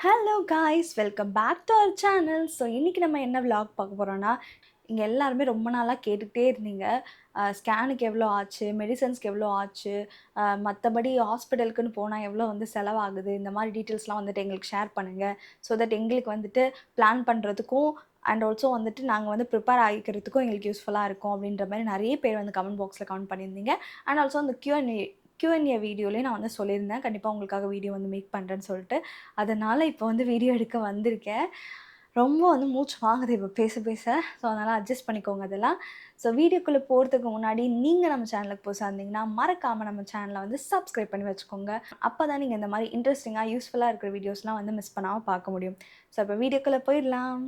Hello guys, welcome back to our channel. So இன்றைக்கி நம்ம என்ன விலாக் பார்க்க போகிறோன்னா, இங்கே எல்லாருமே ரொம்ப நாளாக கேட்டுகிட்டே இருந்தீங்க. ஸ்கேனுக்கு எவ்வளோ ஆச்சு, மெடிசன்ஸ்க்கு எவ்வளோ ஆச்சு, மற்றபடி ஹாஸ்பிட்டலுக்குன்னு போனால் எவ்வளோ வந்து செலவாகுது, இந்த மாதிரி டீட்டெயில்ஸ்லாம் வந்துட்டு எங்களுக்கு ஷேர் பண்ணுங்கள். ஸோ தட் எங்களுக்கு வந்துட்டு பிளான் பண்ணுறதுக்கும் அண்ட் ஆல்சோ வந்துட்டு நாங்கள் வந்து ப்ரிப்பேர் ஆகிக்கிறதுக்கும் எங்களுக்கு யூஸ்ஃபுல்லாக இருக்கும் அப்படின்ற மாதிரி நிறைய பேர் வந்து கமெண்ட் பாக்ஸில் கமெண்ட் பண்ணியிருந்தீங்க. அண்ட் ஆல்சோ அந்த Q&A வீடியோலேயே நான் வந்து சொல்லியிருந்தேன், கண்டிப்பாக உங்களுக்காக வீடியோ வந்து மேக் பண்ணுறேன்னு சொல்லிட்டு. அதனால் இப்போ வந்து வீடியோ எடுக்க வந்திருக்கேன். ரொம்ப வந்து மூச்சு வாங்குது இப்போ பேச பேச. ஸோ அதனால் அட்ஜஸ்ட் பண்ணிக்கோங்க அதெல்லாம். ஸோ வீடியோக்குள்ளே போகிறதுக்கு முன்னாடி நீங்கள் நம்ம சேனலுக்கு புதுசாக இருந்தீங்கன்னா மறக்காமல் நம்ம சேனலை வந்து சப்ஸ்கிரைப் பண்ணி வச்சுக்கோங்க. அப்போ தான் நீங்கள் இந்த மாதிரி இன்ட்ரெஸ்டிங்காக யூஸ்ஃபுல்லாக இருக்கிற வீடியோஸ்லாம் வந்து மிஸ் பண்ணாமல் பார்க்க முடியும். ஸோ இப்போ வீடியோக்குள்ளே போயிடலாம்.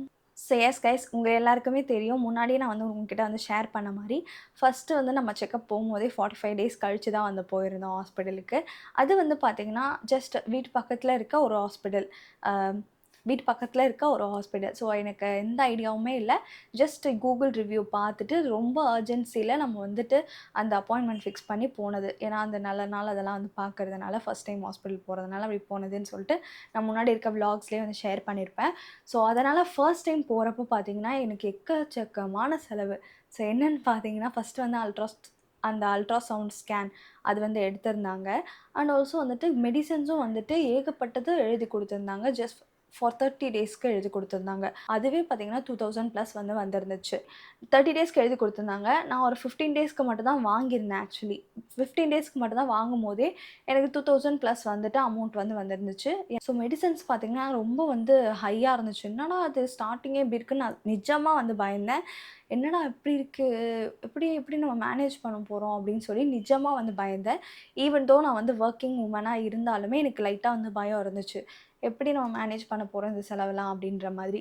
ஸோ எஸ் கைஸ், உங்கள் எல்லாருக்குமே தெரியும், முன்னாடியே நான் வந்து உங்ககிட்ட வந்து ஷேர் பண்ண மாதிரி ஃபஸ்ட்டு வந்து நம்ம செக்கப் போகும்போதே 45 டேஸ் கழித்து தான் வந்து போயிருந்தோம் ஹாஸ்பிட்டலுக்கு. அது வந்து பார்த்திங்கன்னா ஜஸ்ட் வீட்டு பக்கத்தில் இருக்க ஒரு ஹாஸ்பிட்டல். ஸோ எனக்கு எந்த ஐடியாவுமே இல்லை. ஜஸ்ட் கூகுள் ரிவ்யூ பார்த்துட்டு ரொம்ப அர்ஜென்சியில் நம்ம வந்துட்டு அந்த அப்பாயின்மெண்ட் ஃபிக்ஸ் பண்ணி போனது. ஏன்னா அந்த நல்ல நாள் அதெல்லாம் வந்து பார்க்குறதுனால ஃபஸ்ட் டைம் ஹாஸ்பிட்டல் போகிறதுனால அப்படி போனதுன்னு சொல்லிட்டு நான் முன்னாடி இருக்க விலாக்ஸ்லேயே வந்து ஷேர் பண்ணியிருப்பேன். ஸோ அதனால் ஃபர்ஸ்ட் டைம் போகிறப்போ பார்த்திங்கன்னா எனக்கு எக்கச்சக்கமான செலவு. ஸோ என்னென்னு பார்த்தீங்கன்னா, ஃபஸ்ட்டு வந்து அல்ட்ராசவுண்ட் ஸ்கேன் அது வந்து எடுத்திருந்தாங்க. அண்ட் ஆல்சோ வந்துட்டு மெடிசன்ஸும் வந்துட்டு ஏகப்பட்டது எழுதி கொடுத்துருந்தாங்க. ஜஸ்ட் ஃபார் 30 டேஸ்க்கு எழுதி கொடுத்துருந்தாங்க. அதுவே பார்த்திங்கன்னா 2000 ப்ளஸ் வந்து வந்துருந்துச்சு. 30 டேஸ்க்கு எழுதி கொடுத்துருந்தாங்க. நான் ஒரு 15 டேஸ்க்கு மட்டும் தான் வாங்கியிருந்தேன். ஆக்சுவலி 15 டேஸ்க்கு மட்டும் தான் வாங்கும் போதே எனக்கு 2000 ப்ளஸ் வந்துட்டு அமௌண்ட் வந்து வந்துருந்துச்சு. ஸோ மெடிசன்ஸ் பார்த்திங்கன்னா ரொம்ப வந்து ஹையாக இருந்துச்சு. என்னடா அது ஸ்டார்டிங்கே இப்படி இருக்குன்னு நான் நிஜமாக வந்து பயந்தேன். என்னடா இப்படி இருக்குது, எப்படி நம்ம மேனேஜ் பண்ண போகிறோம் அப்படின்னு சொல்லி நிஜமாக வந்து பயந்தேன். ஈவன் தோ நான் வந்து ஒர்க்கிங் உமனாக இருந்தாலுமே எனக்கு லைட்டாக வந்து பயம் இருந்துச்சு. எப்படி நம்ம மேனேஜ் பண்ண போகிறோம் இந்த செலவெல்லாம் அப்படின்ற மாதிரி.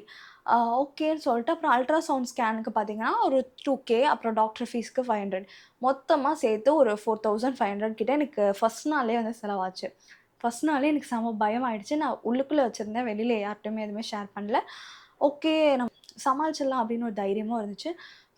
ஓகேன்னு சொல்லிட்டு அப்புறம் அல்ட்ராசவுண்ட் ஸ்கேனுக்கு பார்த்திங்கன்னா ஒரு 2K, அப்புறம் டாக்டர் ஃபீஸ்க்கு 500, மொத்தமாக சேர்த்து ஒரு 4500 கிட்ட எனக்கு ஃபஸ்ட் நாளே வந்து செலவாச்சு. ஃபஸ்ட் நாளே எனக்கு செம பயம் ஆகிடுச்சு. நான் உள்ளுக்குள்ளே வச்சுருந்தேன், வெளியில் யார்கிட்டையுமே எதுவுமே ஷேர் பண்ணல. ஓகே, நம்ம சமாளிச்சிடலாம் அப்படின்னு ஒரு தைரியமும் இருந்துச்சு.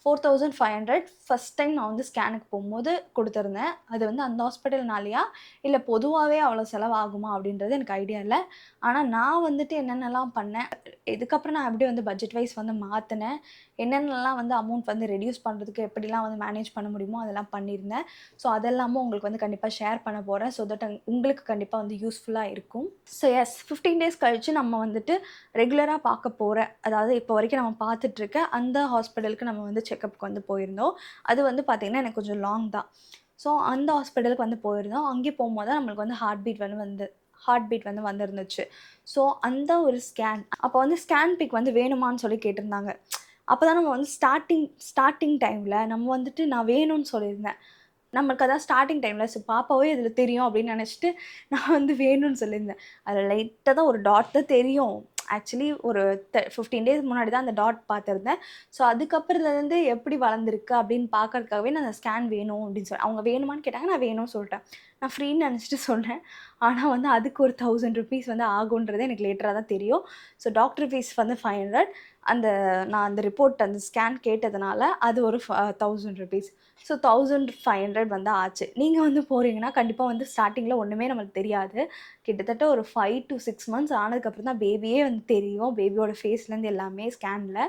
4500 ஃபஸ்ட் டைம் நான் வந்து ஸ்கேனுக்கு போகும்போது கொடுத்துருந்தேன். அது வந்து அந்த ஹாஸ்பிட்டல்னாலயா இல்லை பொதுவாகவே அவ்வளோ செலவாகுமா அப்படின்றது எனக்கு ஐடியா இல்லை. ஆனால் நான் வந்துட்டு என்னென்னலாம் பண்ணேன், இதுக்கப்புறம் நான் எப்படி வந்து பட்ஜெட் வைஸ் வந்து மாற்றினேன், என்னென்னலாம் வந்து அமௌண்ட் வந்து ரெடியூஸ் பண்ணுறதுக்கு எப்படிலாம் வந்து மேனேஜ் பண்ண முடியுமோ அதெல்லாம் பண்ணியிருந்தேன். ஸோ அதெல்லாமும் உங்களுக்கு வந்து கண்டிப்பாக ஷேர் பண்ண போகிறேன். ஸோ தட் உங்களுக்கு கண்டிப்பாக வந்து யூஸ்ஃபுல்லாக இருக்கும். ஸோ எஸ், 15 டேஸ் கழித்து நம்ம வந்துட்டு ரெகுலராக பார்க்க போகிற, அதாவது இப்போ வரைக்கும் நம்ம பார்த்துட்ருக்க அந்த ஹாஸ்பிட்டலுக்கு நம்ம வந்து செக்கப்புக்கு வந்து போயிருந்தோம். அது வந்து பார்த்திங்கன்னா எனக்கு கொஞ்சம் லாங் தான். ஸோ அந்த ஹாஸ்பிட்டலுக்கு வந்து போயிருந்தோம். அங்கே போகும்போது தான் நம்மளுக்கு வந்து ஹார்ட் பீட் வந்து வந்துருந்துச்சு. ஸோ அந்த ஒரு ஸ்கேன் அப்போ வந்து ஸ்கேன் பிக் வந்து வேணுமான்னு சொல்லி கேட்டிருந்தாங்க. அப்போ தான் நம்ம வந்து ஸ்டார்டிங் டைமில் நம்ம வந்துட்டு நான் வேணும்னு சொல்லியிருந்தேன். நமக்கு அதான் ஸ்டார்டிங் டைமில் ஸோ பாப்பாவே இதில் தெரியும் அப்படின்னு நினச்சிட்டு நான் வந்து வேணும்னு சொல்லியிருந்தேன். அதில் லைட்டாக தான் ஒரு டாட் தான் தெரியும். ஆக்சுவலி ஒரு 15 டேஸ் முன்னாடி தான் அந்த டாட் பார்த்துருந்தேன். ஸோ அதுக்கப்புறத்துலேருந்து எப்படி வளர்ந்துருக்கு அப்படின்னு பார்க்கறதுக்காகவே நான் அந்த ஸ்கேன் வேணும் அப்படின்னு அவங்க வேணுமான்னு கேட்டாங்க. நான் வேணும்னு சொல்லிட்டேன். நான் ஃப்ரீன்னு நினச்சிட்டு சொன்னேன். ஆனால் வந்து அதுக்கு ஒரு 1000 ருபீஸ் வந்து ஆகுன்றது எனக்கு லேட்டராக தான் தெரியும். ஸோ டாக்டர் ஃபீஸ் வந்து 500. நான் அந்த ரிப்போர்ட் அந்த ஸ்கேன் கேட்டதுனால அது ஒரு 1000 ருபீஸ். ஸோ 1500 வந்து ஆச்சு. நீங்கள் வந்து போகிறீங்கன்னா கண்டிப்பாக வந்து ஸ்டார்டிங்கில் ஒன்றுமே நம்மளுக்கு தெரியாது. கிட்டத்தட்ட ஒரு 5 to 6 மந்த்ஸ் ஆனதுக்கப்புறம் தான் பேபியே வந்து தெரியும். பேபியோட ஃபேஸ்லேருந்து எல்லாமே ஸ்கேனில்.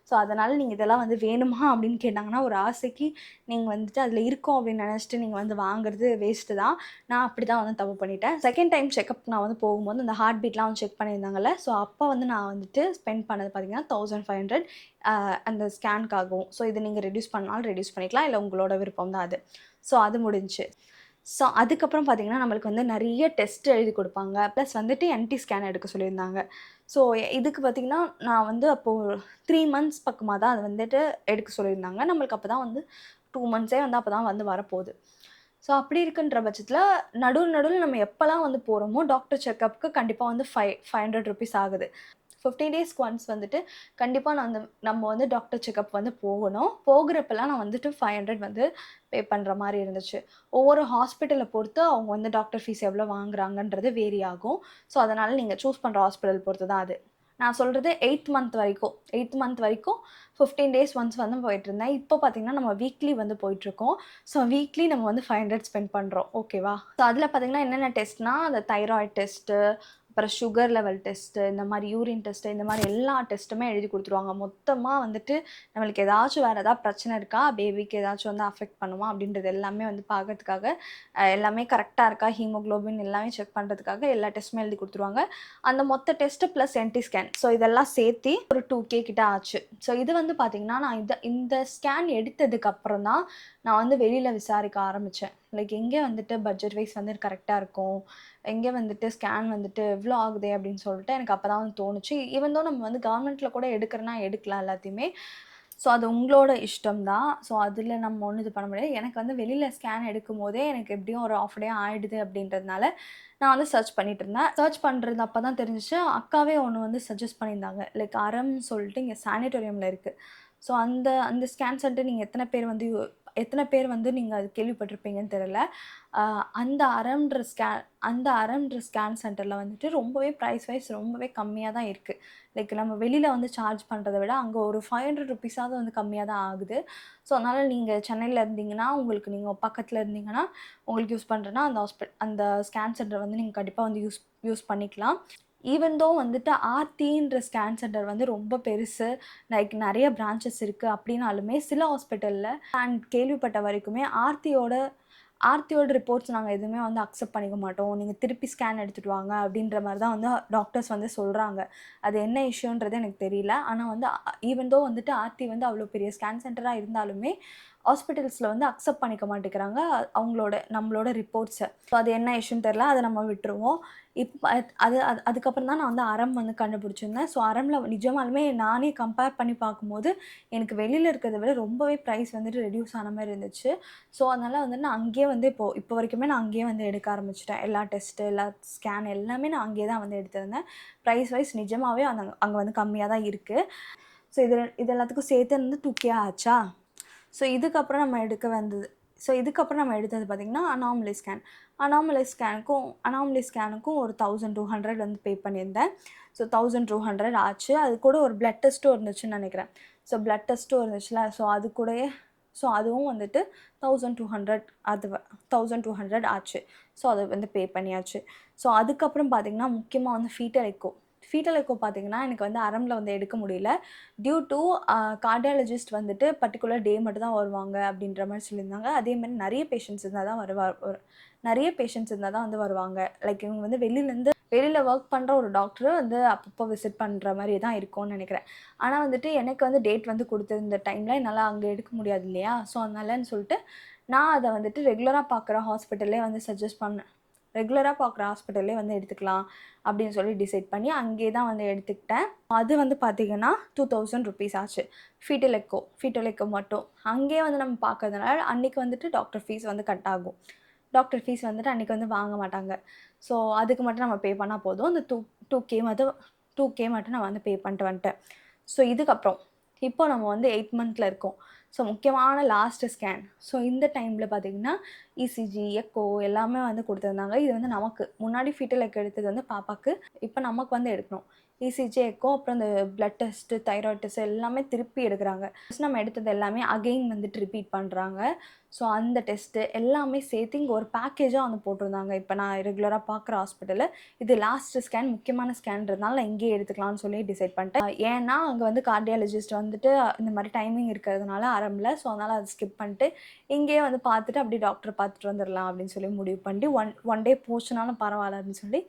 ஸோ அதனால் நீங்கள் இதெல்லாம் வந்து வேணுமா அப்படின்னு கேட்டாங்கன்னா, ஒரு ஆசைக்கு நீங்கள் வந்துட்டு அதில் இருக்கோம் அப்படின்னு நினச்சிட்டு நீங்கள் வந்து வாங்குறது வேஸ்ட்டு தான். நான் அப்படி தான் வந்து தப்பு பண்ணிட்டேன். செகண்ட் டைம் செக்கப் நான் வந்து போகும்போது அந்த ஹார்ட் பீட்லாம் வந்து செக் பண்ணியிருந்தாங்கல்ல. ஸோ அப்போ வந்து நான் வந்துட்டு ஸ்பெண்ட் பண்ணது பார்த்திங்கன்னா 1500 அந்த ஸ்கேனுக்காகவும். ஸோ இது நீங்கள் ரெடியூஸ் பண்ணாலும் ரெடியூஸ் பண்ணிக்கலாம், இல்லை உங்களோட விருப்பம் தான் அது. ஸோ அது முடிஞ்சுச்சு. ஸோ அதுக்கப்புறம் பார்த்திங்கன்னா நம்மளுக்கு வந்து நிறைய டெஸ்ட் எழுதி கொடுப்பாங்க. ப்ளஸ் வந்துட்டு என்டி ஸ்கேன் எடுக்க சொல்லியிருந்தாங்க. ஸோ இதுக்கு பார்த்திங்கன்னா நான் வந்து அப்போது 3 மந்த்ஸ் பக்கமாக தான் அது வந்துட்டு எடுக்க சொல்லியிருந்தாங்க. நம்மளுக்கு அப்போ தான் வந்து 2 மந்த்ஸே வந்து அப்போ தான் வந்து வரப்போகுது. ஸோ அப்படி இருக்குன்ற பட்சத்தில் நடுவில் நம்ம எப்போல்லாம் வந்து போகிறோமோ டாக்டர் செக்கப்புக்கு கண்டிப்பாக வந்து 500 ருபீஸ் ஆகுது. 15 டேஸ்க்கு ஒன்ஸ் வந்துட்டு கண்டிப்பாக நம்ம வந்து டாக்டர் செக்கப் வந்து போகணும். போகிறப்பெல்லாம் நான் வந்துட்டு 500 வந்து பே பண்ணுற மாதிரி இருந்துச்சு. ஒவ்வொரு ஹாஸ்பிட்டலை பொறுத்து அவங்க வந்து டாக்டர் ஃபீஸ் எவ்வளோ வாங்குறாங்கன்றது வேரி ஆகும். ஸோ அதனால் நீங்கள் சூஸ் பண்ணுற ஹாஸ்பிட்டல் பொறுத்து தான் அது. நான் சொல்கிறது 8th மந்த் வரைக்கும் 15 டேஸ் ஒன்ஸ் வந்து போயிட்டுருந்தேன். இப்போ பார்த்திங்கன்னா நம்ம வீக்லி வந்து போயிட்டுருக்கோம். ஸோ வீக்லி நம்ம வந்து 500 ஸ்பெண்ட் பண்ணுறோம். ஓகேவா? ஸோ அதில் பார்த்திங்கன்னா என்னென்ன டெஸ்ட்னால் அந்த தைராய்டு டெஸ்ட்டு, அப்புறம் சுகர் லெவல் டெஸ்ட்டு, இந்த மாதிரி யூரின் டெஸ்ட்டு, இந்த மாதிரி எல்லா டெஸ்ட்டுமே எழுதி கொடுத்துருவாங்க. மொத்தமாக வந்துட்டு நம்மளுக்கு ஏதாச்சும் வேறு ஏதாவது பிரச்சனை இருக்கா, பேபிக்கு ஏதாச்சும் வந்து அஃபெக்ட் பண்ணுமா அப்படின்றது எல்லாமே வந்து பார்க்கறதுக்காக, எல்லாமே கரெக்டாக இருக்கா, ஹீமோக்ளோபின் எல்லாமே செக் பண்ணுறதுக்காக எல்லா டெஸ்ட்டுமே எழுதி கொடுத்துருவாங்க. அந்த மொத்த test plus N T scan, so இதெல்லாம் சேர்த்து ஒரு 2K கிட்ட ஆச்சு. ஸோ இது வந்து பார்த்திங்கன்னா நான் இந்த ஸ்கேன் எடுத்ததுக்கப்புறம் தான் நான் வந்து வெளியில் விசாரிக்க ஆரம்பித்தேன். லைக் எங்கே வந்துட்டு பட்ஜெட் வைஸ் வந்து கரெக்டாக இருக்கும், எங்கே வந்துட்டு ஸ்கேன் வந்துட்டு எவ்வளோ ஆகுதே அப்படின்னு சொல்லிட்டு எனக்கு அப்போ தான் வந்து தோணுச்சு. ஈவன் தோ நம்ம வந்து கவர்மெண்ட்டில் கூட எடுக்கிறனா எடுக்கலாம் எல்லாத்தையுமே. ஸோ அது உங்களோட இஷ்டம் தான். ஸோ அதில் நம்ம ஒன்றும் இது பண்ண முடியாது. எனக்கு வந்து வெளியில் ஸ்கேன் எடுக்கும் போதே எனக்கு எப்படியும் ஒரு ஆஃப் டே ஆகிடுது அப்படின்றதுனால நான் வந்து சர்ச் பண்ணிட்டு இருந்தேன். சர்ச் பண்ணுறது அப்போ தான் தெரிஞ்சிச்சு, அக்காவே ஒன்று வந்து சஜஸ்ட் பண்ணியிருந்தாங்க. லைக் அரம்னு சொல்லிட்டு இங்கே சானிட்டோரியமில் இருக்குது. ஸோ அந்த அந்த ஸ்கேன் சென்டர் நீங்கள் எத்தனை பேர் வந்து நீங்கள் அது கேள்விப்பட்டிருப்பீங்கன்னு தெரியல. அந்த அரம்ன்ற ஸ்கேன் சென்டரில் வந்துட்டு ரொம்பவே ப்ரைஸ் வைஸ் ரொம்பவே கம்மியாக தான் இருக்குது. லைக் நம்ம வெளியில் வந்து சார்ஜ் பண்ணுறத விட அங்கே ஒரு 500 ருப்பீஸாவது வந்து கம்மியாக தான் ஆகுது. ஸோ அதனால் நீங்கள் சென்னையில் இருந்தீங்கன்னா, நீங்கள் பக்கத்தில் இருந்தீங்கன்னா, உங்களுக்கு யூஸ் பண்ணுறேன்னா அந்த ஸ்கேன் சென்டர் வந்து நீங்கள் கண்டிப்பாக வந்து யூஸ் பண்ணிக்கலாம். ஈவன் தோ வந்துட்டு ஆர்த்தின்ற ஸ்கேன் சென்டர் வந்து ரொம்ப பெருசு, லைக் நிறைய பிரான்ச்சஸ் இருக்குது அப்படின்னாலுமே சில ஹாஸ்பிட்டலில் அண்ட் கேள்விப்பட்ட வரைக்குமே ஆர்த்தியோட ரிப்போர்ட்ஸ் நாங்கள் எதுவுமே வந்து அக்செப்ட் பண்ணிக்க மாட்டோம், நீங்கள் திருப்பி ஸ்கேன் எடுத்துகிட்டு வாங்க அப்படின்ற மாதிரி தான் வந்து டாக்டர்ஸ் வந்து சொல்கிறாங்க. அது என்ன இஷ்யூன்றது எனக்கு தெரியல. ஆனால் வந்து ஈவன் தோ வந்துட்டு ஆர்த்தி வந்து அவ்வளோ பெரிய ஸ்கேன் சென்டராக இருந்தாலுமே ஹாஸ்பிட்டல்ஸில் வந்து அக்செப்ட் பண்ணிக்க மாட்டேங்கிறாங்க நம்மளோட ரிப்போர்ட்ஸை. ஸோ அது என்ன இஷ்யூன்னு தெரில, அதை நம்ம விட்டுருவோம். இப்போ அதுக்கப்புறம் தான் நான் வந்து அரம் வந்து கண்டுபிடிச்சிருந்தேன். ஸோ அரமில் நிஜமாலுமே நானே கம்பேர் பண்ணி பார்க்கும்போது எனக்கு வெளியில் இருக்கிறத விட ரொம்பவே ப்ரைஸ் வந்துட்டு ரெடியூஸ் ஆன மாதிரி இருந்துச்சு. ஸோ அதனால் வந்து நான் அங்கேயே வந்து இப்போ வரைக்குமே நான் அங்கேயே வந்து எடுக்க ஆரம்பிச்சிட்டேன். எல்லா டெஸ்ட்டு, எல்லா ஸ்கேன் எல்லாமே நான் அங்கேயே தான் வந்து எடுத்திருந்தேன். ப்ரைஸ் வைஸ் நிஜமாகவே அங்கே வந்து கம்மியாக தான் இருக்குது. ஸோ இது எல்லாத்துக்கும் சேர்த்து வந்து 2K ஆச்சா. ஸோ இதுக்கப்புறம் நம்ம எடுத்தது பார்த்திங்கன்னா அனாமலி ஸ்கேனுக்கும் ஒரு 1200 வந்து பே பண்ணியிருந்தேன். ஸோ 1200 ஆச்சு. அது கூட ஒரு பிளட் டெஸ்ட்டும் இருந்துச்சுன்னு நினைக்கிறேன். ஸோ பிளட் டெஸ்ட்டும் இருந்துச்சுல, ஸோ அதுவும் வந்துட்டு 1200 ஆச்சு. ஸோ அதை வந்து பே பண்ணியாச்சு. ஸோ அதுக்கப்புறம் பார்த்திங்கன்னா முக்கியமாக வந்து ஃபீட்டல் எக்கோ பார்த்திங்கன்னா எனக்கு வந்து அரமில் வந்து எடுக்க முடியல. டியூ டு கார்டியாலஜிஸ்ட் வந்துட்டு பர்டிகுலர் டே மட்டும் தான் வருவாங்க அப்படின்ற மாதிரி சொல்லியிருந்தாங்க. அதேமாதிரி நிறைய பேஷண்ட்ஸ் இருந்தால் தான் வந்து வருவாங்க. லைக் இவங்க வந்து வெளியில் ஒர்க் பண்ணுற ஒரு டாக்டர் வந்து அப்பப்போ விசிட் பண்ணுற மாதிரி தான் இருக்கும்னு நினைக்கிறேன். ஆனால் வந்துட்டு எனக்கு வந்து டேட் வந்து கொடுத்துருந்த டைமில் என்னால் அங்கே எடுக்க முடியாது இல்லையா. ஸோ அதனாலன்னு சொல்லிட்டு நான் அதை வந்துட்டு ரெகுலராக பார்க்குற ஹாஸ்பிட்டல்லே வந்து சஜஸ்ட் பண்ணேன். ரெகுலராக பார்க்குற ஹாஸ்பிட்டல்லே வந்து எடுத்துக்கலாம் அப்படின்னு சொல்லி டிசைட் பண்ணி அங்கே தான் வந்து எடுத்துக்கிட்டேன். அது வந்து பார்த்திங்கன்னா 2000 ருப்பீஸ் ஆச்சு. ஃபீட்டல் எக்கோ மட்டும் அங்கேயே வந்து நம்ம பார்க்கறதுனால அன்றைக்கி வந்துட்டு டாக்டர் ஃபீஸ் வந்து கட் ஆகும். டாக்டர் ஃபீஸ் வந்துட்டு அன்றைக்கி வந்து வாங்க மாட்டாங்க. ஸோ அதுக்கு மட்டும் நம்ம பே பண்ணால் போதும். அந்த 2K மட்டும் நான் வந்து பே பண்ணிட்டு வந்துட்டேன். ஸோ இதுக்கப்புறம் இப்போ நம்ம வந்து 8 மந்த்தில் இருக்கோம். ஸோ முக்கியமான லாஸ்ட்டு ஸ்கேன். ஸோ இந்த டைமில் பார்த்திங்கன்னா இசிஜி, எக்கோ எல்லாமே வந்து கொடுத்துருந்தாங்க. இது வந்து நமக்கு முன்னாடி ஃபீட்டல் எக்கோ எடுத்தது வந்து பாப்பாவுக்கு, இப்போ நமக்கு வந்து எடுக்கணும். இசிஜி, எக்கோ, அப்புறம் இந்த பிளட் டெஸ்ட்டு, தைராய்டு டெஸ்ட் எல்லாமே திருப்பி எடுக்கிறாங்க. நம்ம எடுத்தது எல்லாமே அகெயின் வந்துட்டு ரிப்பீட் பண்ணுறாங்க. ஸோ அந்த டெஸ்ட்டு எல்லாமே சேர்த்து இங்கே ஒரு பேக்கேஜாக வந்து போட்டிருந்தாங்க. இப்போ நான் ரெகுலராக பார்க்குற ஹாஸ்பிட்டலில் இது லாஸ்ட்டு ஸ்கேன், முக்கியமான ஸ்கேன்றதுனால நான் இங்கேயே எடுத்துக்கலாம்னு சொல்லி டிசைட் பண்ணிட்டேன். ஏன்னா அங்கே வந்து கார்டியாலஜிஸ்ட் வந்துட்டு இந்த மாதிரி டைமிங் இருக்கிறதுனால அரம்பில், ஸோ அதனால் அதை ஸ்கிப் பண்ணிட்டு இங்கேயே வந்து பார்த்துட்டு அப்படியே டாக்டரை பார்த்துட்டு வந்துடலாம் அப்படின்னு சொல்லி முடிவு பண்ணி ஒன் டே போச்சுனாலும் பரவாயில்ல அப்படின்னு சொல்லி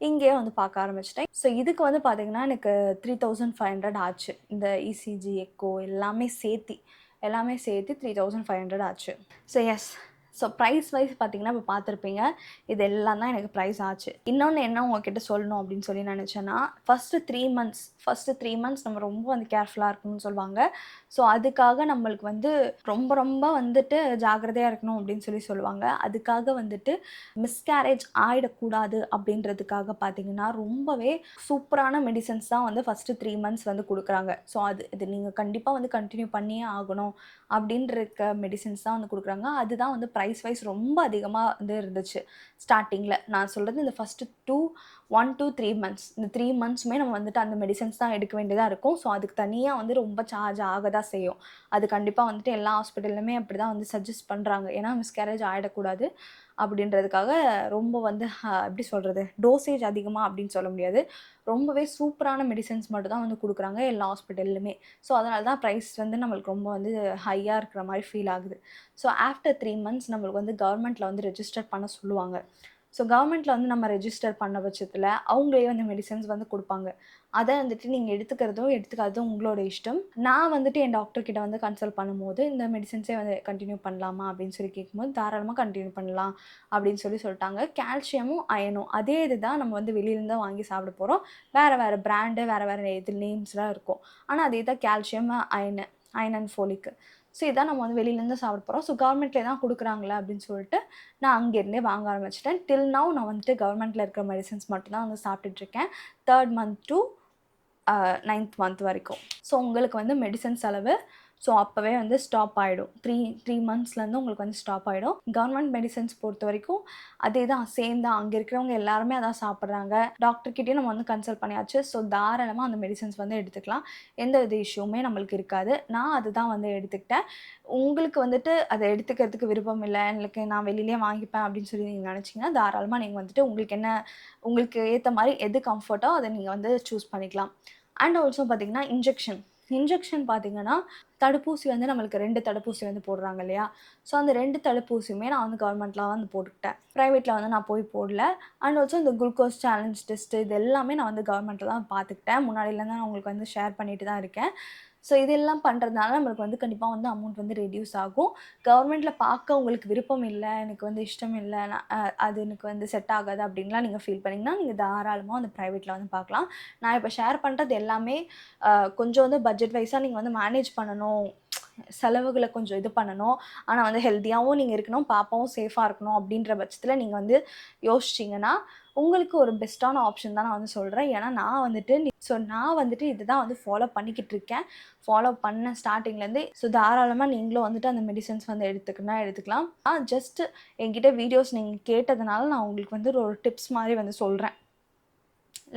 இங்கேயே வந்து பார்க்க ஆரம்பிச்சிட்டேன். ஸோ இதுக்கு வந்து பார்த்திங்கன்னா எனக்கு 3500 ஆச்சு. இந்த இசிஜி, எக்கோ எல்லாமே சேர்த்து 3500 ஆச்சு. ஸோ ஸோ ப்ரைஸ் வைஸ் பார்த்திங்கன்னா இப்போ பார்த்துருப்பீங்க. இது எல்லாம் தான் எனக்கு ப்ரைஸ் ஆச்சு. இன்னொன்று என்ன உங்ககிட்ட சொல்லணும் அப்படின்னு சொல்லி நினச்சேன்னா, ஃபஸ்ட்டு 3 மந்த்ஸ் நம்ம ரொம்ப வந்து கேர்ஃபுல்லாக இருக்கணும்னு சொல்லுவாங்க. ஸோ அதுக்காக நம்மளுக்கு வந்து ரொம்ப வந்துட்டு ஜாக்கிரதையாக இருக்கணும் அப்படின்னு சொல்லுவாங்க. அதுக்காக வந்துட்டு மிஸ்கேரேஜ் ஆகிடக்கூடாது அப்படின்றதுக்காக பார்த்திங்கன்னா ரொம்பவே சூப்பரான மெடிசன்ஸ் தான் வந்து ஃபஸ்ட்டு 3 மந்த்ஸ் வந்து கொடுக்குறாங்க. ஸோ இது நீங்கள் கண்டிப்பாக வந்து கண்டினியூ பண்ணியே ஆகணும் அப்படின்ற மெடிசன்ஸ் தான் வந்து கொடுக்குறாங்க. அதுதான் வந்து ப்ரைஸ் வைஸ் ரொம்ப அதிகமாக வந்து இருந்துச்சு ஸ்டார்டிங்கில். நான் சொல்கிறது இந்த ஃபஸ்ட்டு 1 to 3 மந்த்ஸ். இந்த 3 மந்த்ஸுமே நம்ம வந்துட்டு அந்த மெடிசன்ஸ் தான் எடுக்க வேண்டியதா இருக்கும். ஸோ அதுக்கு தனியா வந்து ரொம்ப சார்ஜ் ஆக தான் செய்யும். அது கண்டிப்பா வந்துட்டு எல்லா ஹாஸ்பிட்டல்லுமே அப்படி தான் வந்து சஜெஸ்ட் பண்றாங்க. ஏன்னா மிஸ்கேரேஜ் ஆயிடக்கூடாது அப்படின்றதுக்காக ரொம்ப வந்து எப்படி சொல்றது? டோசேஜ் அதிகமா அப்படின்னு சொல்ல முடியாது. ரொம்பவே சூப்பரான மெடிசின்ஸ் மட்டும் தான் வந்து குடுக்குறாங்க எல்லா ஹாஸ்பிட்டல்லுமே. ஸோ அதனால தான் ப்ரைஸ் வந்து நம்மளுக்கு ரொம்ப வந்து ஹையா இருக்கிற மாரி ஃபீல் ஆகுது. ஸோ ஆஃப்டர் 3 மந்த்ஸ் நம்மளுக்கு வந்து கவர்மெண்ட்ல வந்து ரெஜிஸ்டர் பண்ண சொல்லுவாங்க. ஸோ கவர்மெண்ட்ல வந்து நம்ம ரெஜிஸ்டர் பண்ண பட்சத்தில, அவங்களே வந்து மெடிசின்ஸ் வந்து குடுப்பாங்க. அத வந்துட்டு நீங்க எடுத்துக்கிறதோ, எடுத்துக்காததோ உங்களோட இஷ்டம். நான் வந்துட்டு என் டாக்டர் கிட்ட வந்து கன்சல்ட் பண்ணும்போது, இந்த மெடிசின்ஸே வந்து கன்டின்யூ பண்ணலாமா? அப்படின்னு சொல்லி கேட்கும்போது, தாராளமா கன்டின்யூ பண்ணலாம் அப்படின்னு சொல்லிட்டாங்க. கால்சியமும், அயனும் அதே இதுதான் நம்ம வந்து வெளியிலேருந்து தான் வாங்கி சாப்பிட போறோம். வேற வேற பிராண்டு, வேற வேற இது நேம்ஸ்லாம் இருக்கும். ஆனா அதே தான் calcium, iron and folic. So இதான் நம்ம வந்து வெளியிலேருந்து சாப்பிட போறோம். ஸோ கவர்மெண்ட்ல தான் குடுக்குறாங்களா அப்படின்னு சொல்லிட்டு, நான் அங்கேருந்தே வாங்க ஆரம்பிச்சுட்டேன். டில் நவ் நான் வந்துட்டு கவர்மெண்ட்ல இருக்கிற மெடிசின்ஸ் மட்டும் தான் வந்து சாப்பிட்டுட்ருக்கேன். 3 மந்த் டூ 9th மந்த் வரைக்கும். ஸோ உங்களுக்கு வந்து மெடிசன் செலவு ஸோ அப்போவே வந்து ஸ்டாப் ஆகிடும். 3 மந்த்ஸ்லேருந்து உங்களுக்கு வந்து ஸ்டாப் ஆகிடும். கவர்மெண்ட் மெடிசன்ஸ் பொறுத்த வரைக்கும் அதே தான் சேம் தான். அங்கே இருக்கிறவங்க எல்லாருமே அதான் சாப்பிட்றாங்க. டாக்டர்கிட்டயும் நம்ம வந்து கன்சல்ட் பண்ணியாச்சு. ஸோ தாராளமாக அந்த மெடிசன்ஸ் வந்து எடுத்துக்கலாம். எந்த வித இஷ்யூமே நம்மளுக்கு இருக்காது. நான் அதுதான் வந்து எடுத்துக்கிட்டேன். உங்களுக்கு வந்துட்டு அதை எடுத்துக்கிறதுக்கு விருப்பம் இல்லை, எனக்கு நான் வெளியிலேயே வாங்கிப்பேன் அப்படின்னு சொல்லி நீங்கள் நினச்சிங்கன்னா, தாராளமாக நீங்கள் வந்துட்டு உங்களுக்கு ஏற்ற மாதிரி எது கம்ஃபர்ட்டோ அதை நீங்கள் வந்து சூஸ் பண்ணிக்கலாம். அண்ட் ஆல்சோ பார்த்தீங்கன்னா, இன்ஜெக்ஷன் பார்த்தீங்கன்னா, தடுப்பூசி வந்து நம்மளுக்கு 2 தடுப்பூசி வந்து போடுறாங்க இல்லையா? ஸோ அந்த 2 தடுப்பூசியுமே நான் வந்து கவர்மெண்ட்ல வந்து போட்டுக்கிட்டேன். பிரைவேட்ல வந்து நான் போய் போடல. அண்ட் ஆல்சோ இந்த குளுக்கோஸ் சேலஞ்ச் டெஸ்ட் இது எல்லாமே நான் வந்து கவர்மெண்ட்ல தான் பார்த்துக்கிட்டேன். முன்னாடிலேருந்து நான் உங்களுக்கு வந்து ஷேர் பண்ணிட்டு தான் இருக்கேன். ஸோ இதெல்லாம் பண்ணுறதுனால நம்மளுக்கு வந்து கண்டிப்பா வந்து அமௌண்ட் வந்து ரெட்யூஸ் ஆகும். கவர்மெண்ட்ல பார்க்க உங்களுக்கு விருப்பம் இல்ல, எனக்கு வந்து இஷ்டம் இல்ல, நான் அது எனக்கு வந்து செட் ஆகாது அப்படின்லாம் நீங்க ஃபீல் பண்ணீங்கன்னா, நீங்க தாராளமா வந்து பிரைவேட்ல வந்து பார்க்கலாம். நான் இப்போ ஷேர் பண்றது எல்லாமே கொஞ்சம் வந்து பட்ஜெட் வைஸா நீங்க வந்து மேனேஜ் பண்ணணும். செலவுகள கொஞ்சம் இது பண்ணணும். ஆனா வந்து ஹெல்த்தியாவும் நீங்க இருக்கணும், பாப்பாவும் சேஃபா இருக்கணும் அப்படின்ற பட்சத்தில நீங்க வந்து யோசிச்சீங்கன்னா, உங்களுக்கு ஒரு பெஸ்ட்டான ஆப்ஷன் தான் நான் வந்து சொல்றேன். ஏன்னா நான் வந்துட்டு இதுதான் வந்து ஃபாலோ பண்ணிக்கிட்டு இருக்கேன். ஃபாலோ பண்ணேன் ஸ்டார்ட்டிங்லேருந்தே. ஸோ தாராளமா நீங்களும் வந்துட்டு அந்த மெடிசின்ஸ் வந்து எடுத்துக்கலாம். ஜஸ்ட் என்கிட்ட வீடியோஸ் நீங்க கேட்டதுனால நான் உங்களுக்கு வந்து ஒரு டிப்ஸ் மாரி வந்து சொல்றேன்.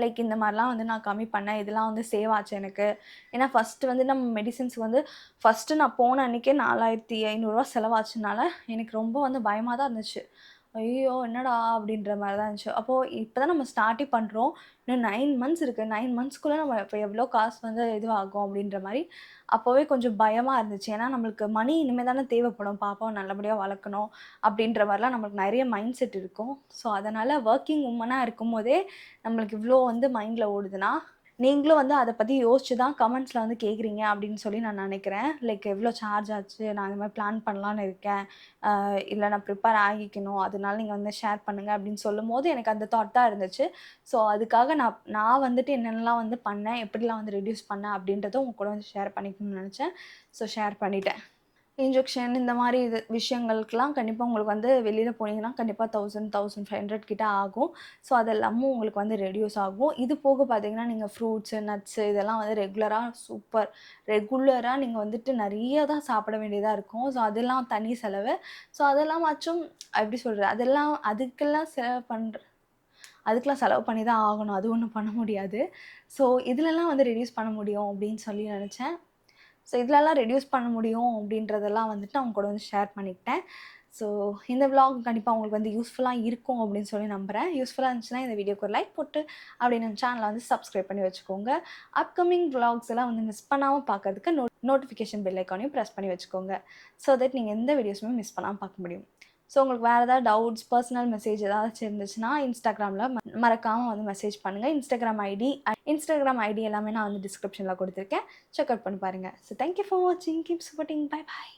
லைக் இந்த மாதிரிலாம் வந்து நான் கம்மி பண்ணேன். இதெல்லாம் வந்து சேவ் ஆச்சு எனக்கு. ஏன்னா ஃபஸ்ட்டு வந்து நம்ம மெடிசின்ஸ்க்கு வந்து ஃபஸ்ட்டு நான் போன அன்னைக்கே ரூ. 4,500 செலவாச்சுனால எனக்கு ரொம்ப வந்து பயமா தான் இருந்துச்சு. ஐயய்யோ! என்னடா அப்படின்ற மாரி தான் இருந்துச்சு. அப்போ இப்போ தான் நம்ம ஸ்டார்ட்டே பண்ணுறோம். இன்னும் 9 மந்த்ஸ் இருக்கு. 9 மந்த்ஸ்க்குள்ள நம்ம இப்போ எவ்வளோ காசு வந்து இதுவாகும் அப்படின்ற மாரி அப்போவே கொஞ்சம் பயமா இருந்துச்சு. ஏன்னா நம்மளுக்கு மணி இனிமே தானே தேவைப்படும். பாப்பாவ நல்லபடியா வளர்க்கணும் அப்படின்ற மாரிலாம் நம்மளுக்கு நெறைய மைண்ட் செட் இருக்கும். ஸோ அதனால வொர்க்கிங் வுமனா இருக்கும்போதே நம்மளுக்கு இவ்ளோ வந்து மைண்ட்ல ஓடுதுன்னா, நீங்களும் வந்து அத பத்தி யோசிச்சு தான் கமெண்ட்ஸ்ல வந்து கேட்குறீங்க அப்படின்னு சொல்லி நான் நெனைக்கிறேன். லைக் எவ்ளோ சார்ஜ் ஆச்சு? நான் இந்த மாரி பிளான் பண்ணலான்னு இருக்கேன். இல்ல நான் ப்ரிப்பேர் ஆகிக்கணும். அதனால நீங்க வந்து ஷேர் பண்ணுங்க அப்படின்னு சொல்லும்போது எனக்கு அந்த தாட் தான் இருந்துச்சு. ஸோ அதுக்காக நான் வந்துட்டு என்னென்னலாம் வந்து பண்ணேன், எப்படிலாம் வந்து ரெட்யூஸ் பண்ணேன் அப்படின்றத உங்க கூட வந்து ஷேர் பண்ணிக்கணும்னு நெனச்சேன். ஸோ ஷேர் பண்ணிட்டேன். இன்ஜெக்ஷன் இந்த மாரி விஷயங்களுக்கெல்லாம் கண்டிப்பா உங்களுக்கு வந்து வெளியில போனீங்கன்னா, கண்டிப்பா 1000, 1500 கிட்ட ஆகும். ஸோ அதெல்லாமும் உங்களுக்கு வந்து ரெட்யூஸ் ஆகும். இது போக பார்த்தீங்கன்னா, நீங்க ஃப்ரூட்ஸு, நட்ஸு இதெல்லாம் வந்து ரெகுலரா நீங்க வந்துட்டு நெறைய தான் சாப்பிட வேண்டியதா இருக்கும். ஸோ அதெல்லாம் தனி செலவு. ஸோ அதெல்லாமாச்சும் எப்படி சொல்றது? அதுக்கெல்லாம் செலவு பண்ணி தான் ஆகணும். அது ஒண்ணும் பண்ண முடியாது. ஸோ இதுலலாம் வந்து ரெட்யூஸ் பண்ண முடியும் அப்படின்னு சொல்லி நெனச்சேன். ஸோ இதுலலாம் ரெட்யூஸ் பண்ண முடியும் அப்படின்றதெல்லாம் வந்துட்டு அவங்க கூட வந்து ஷேர் பண்ணிக்கிட்டேன். ஸோ இந்த விலாக் கண்டிப்பா உங்களுக்கு வந்து யூஸ்ஃபுல்லா இருக்கும் அப்படின்னு சொல்லி நம்புறேன். யூஸ்ஃபுல்லா இருந்துச்சுன்னா இந்த வீடியோக்கு ஒரு லைக் போட்டு அப்படியே நம்ம சேனல வந்து சப்ஸ்கிரைப் பண்ணி வச்சுக்கோங்க. அப்கமிங் விலாக்ஸ் எல்லாம் வந்து மிஸ் பண்ணாம பார்க்கறதுக்கு நோட்டிஃபிகேஷன் பெல் ஐக்கானையும் பிரஸ் பண்ணி வச்சுக்கோங்க. ஸோ தட் நீங்க எந்த வீடியோஸுமே மிஸ் பண்ணாம பார்க்க முடியும். ஸோ உங்களுக்கு வேறு ஏதாவது டவுட்ஸ், பர்சனல் மெசேஜ் ஏதாச்சும் இருந்துச்சுன்னா இன்ஸ்டாகிராமில் மறக்காமல் வந்து மெசேஜ் பண்ணுங்கள். இன்ஸ்டாகிராம் ஐடி எல்லாமே நான் வந்து டிஸ்கிரிப்ஷனில் கொடுத்துருக்கேன். செக் அவுட் பண்ணி பாருங்கள். ஸோ தேங்க்யூ ஃபார் வாட்சிங். Keep supporting. Bye bye.